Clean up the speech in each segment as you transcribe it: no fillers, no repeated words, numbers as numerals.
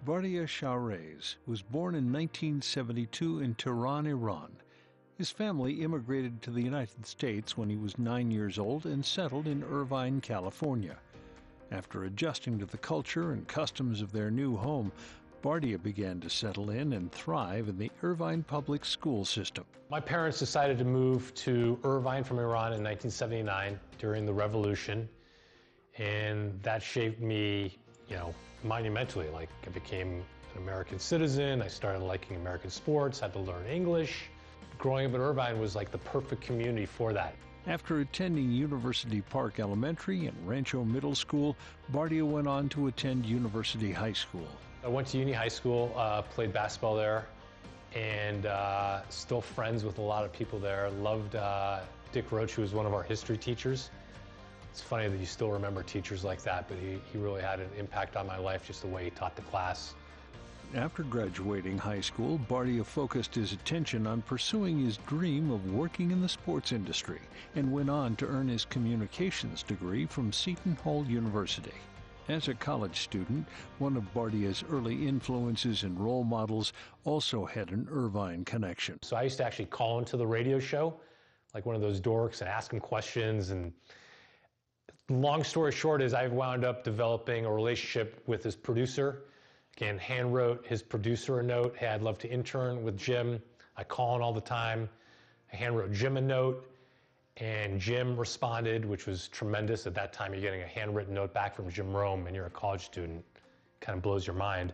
Bardia Shah-Rais was born in 1972 in Tehran, Iran. His family immigrated to the United States when he was 9 years old and settled in Irvine, California. After adjusting to the culture and customs of their new home, Bardia began to settle in and thrive in the Irvine public school system. My parents decided to move to Irvine from Iran in 1979 during the revolution, and that shaped me, monumentally. Like, I became an American citizen, I started liking American sports, had to learn English. Growing up in Irvine was like the perfect community for that. After attending University Park Elementary and Rancho Middle School, Bardia went on to attend University High School. I went to Uni High School, played basketball there, and still friends with a lot of people there. Loved Dick Roach, who was one of our history teachers. It's funny that you still remember teachers like that, but he really had an impact on my life, just the way he taught the class. After graduating high school, Bardia focused his attention on pursuing his dream of working in the sports industry and went on to earn his communications degree from Seton Hall University. As a college student, one of Bardia's early influences and role models also had an Irvine connection. So I used to actually call into the radio show, like one of those dorks, and ask him questions. And long story short is I wound up developing a relationship with his producer. Again, hand wrote his producer a note. Hey, I'd love to intern with Jim. I call in all the time. I hand wrote Jim a note, and Jim responded, which was tremendous. At that time, you're getting a handwritten note back from Jim Rome, and you're a college student. Kind of blows your mind.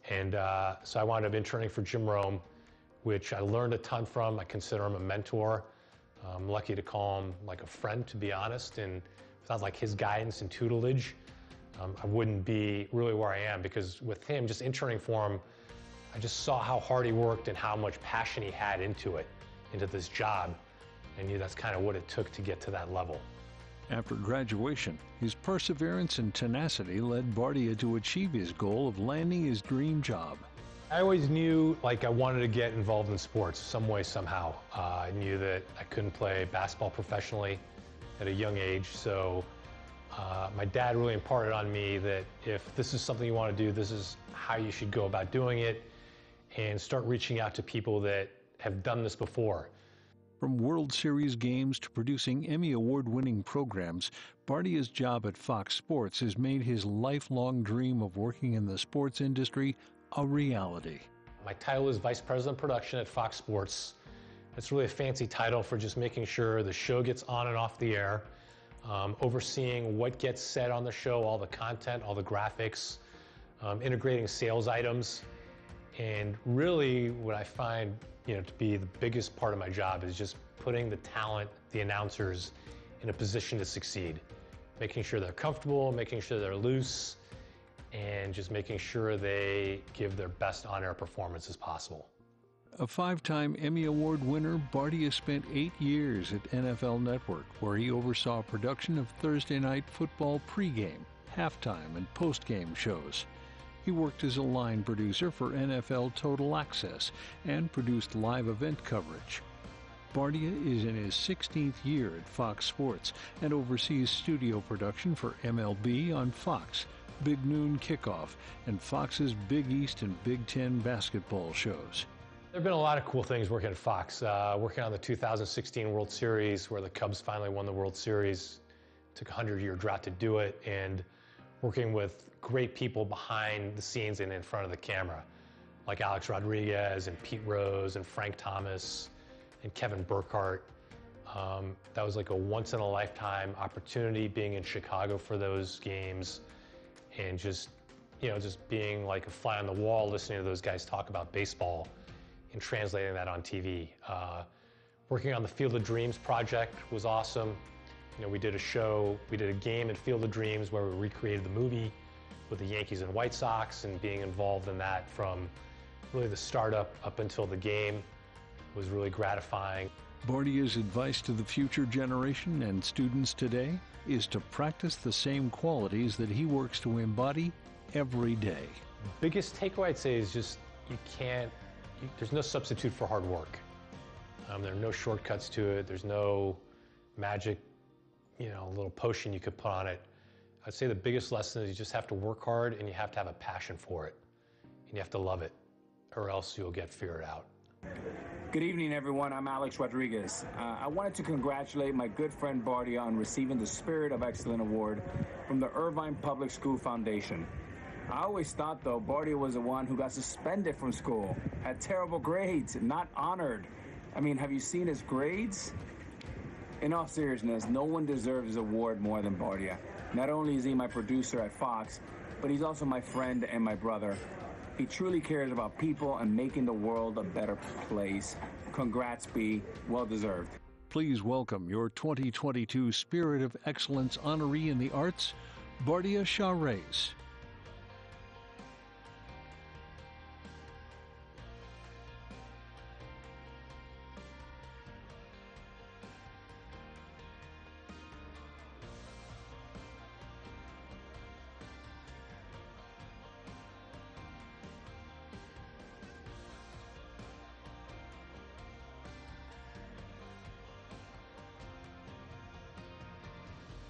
And so I wound up interning for Jim Rome, which I learned a ton from. I consider him a mentor. I'm lucky to call him like a friend, to be honest. And without like his guidance and tutelage, I wouldn't be really where I am, because with him, just interning for him, I just saw how hard he worked and how much passion he had into this job. I knew that's kind of what it took to get to that level. After graduation, his perseverance and tenacity led Bardia to achieve his goal of landing his dream job. I always knew I wanted to get involved in sports some way, somehow. I knew that I couldn't play basketball professionally at a young age, so my dad really imparted on me that if this is something you want to do, this is how you should go about doing it, and start reaching out to people that have done this before. From World Series games to producing Emmy Award-winning programs, Bardia's job at Fox Sports has made his lifelong dream of working in the sports industry a reality. My title is Vice President of Production at Fox Sports. It's really a fancy title for just making sure the show gets on and off the air. Overseeing what gets said on the show, all the content, all the graphics, integrating sales items. And really what I find to be the biggest part of my job is just putting the talent, the announcers, in a position to succeed. Making sure they're comfortable, making sure they're loose, and just making sure they give their best on-air performance as possible. A 5-time Emmy Award winner, Bardia spent 8 years at NFL Network, where he oversaw production of Thursday night football pregame, halftime, and postgame shows. He worked as a line producer for NFL Total Access and produced live event coverage. Bardia is in his 16th year at Fox Sports and oversees studio production for MLB on Fox, Big Noon Kickoff, and Fox's Big East and Big Ten basketball shows. There have been a lot of cool things working at Fox. Working on the 2016 World Series, where the Cubs finally won the World Series. Took a 100-year drought to do it, and working with great people behind the scenes and in front of the camera, like Alex Rodriguez and Pete Rose and Frank Thomas and Kevin Burkhardt. That was like a once-in-a-lifetime opportunity, being in Chicago for those games, and just being like a fly on the wall, listening to those guys talk about baseball and translating that on TV. Working on the Field of Dreams project was awesome. We did a game at Field of Dreams where we recreated the movie with the Yankees and White Sox, and being involved in that from really the startup up until the game was really gratifying. Bardia's advice to the future generation and students today is to practice the same qualities that he works to embody every day. Biggest takeaway I'd say is just there's no substitute for hard work. There are no shortcuts to it. There's no magic, little potion you could put on it. I'd say the biggest lesson is you just have to work hard, and you have to have a passion for it. and you have to love it, or else you'll get feared out. Good evening, everyone. I'm Alex Rodriguez. I wanted to congratulate my good friend Bardia on receiving the Spirit of Excellence Award from the Irvine Public School Foundation. I always thought, though, Bardia was the one who got suspended from school, had terrible grades, not honored. I mean, have you seen his grades? In all seriousness, no one deserves this award more than Bardia. Not only is he my producer at Fox, but he's also my friend and my brother. He truly cares about people and making the world a better place. Congrats, B. Well deserved. Please welcome your 2022 Spirit of Excellence honoree in the Arts, Bardia Shah-Rais.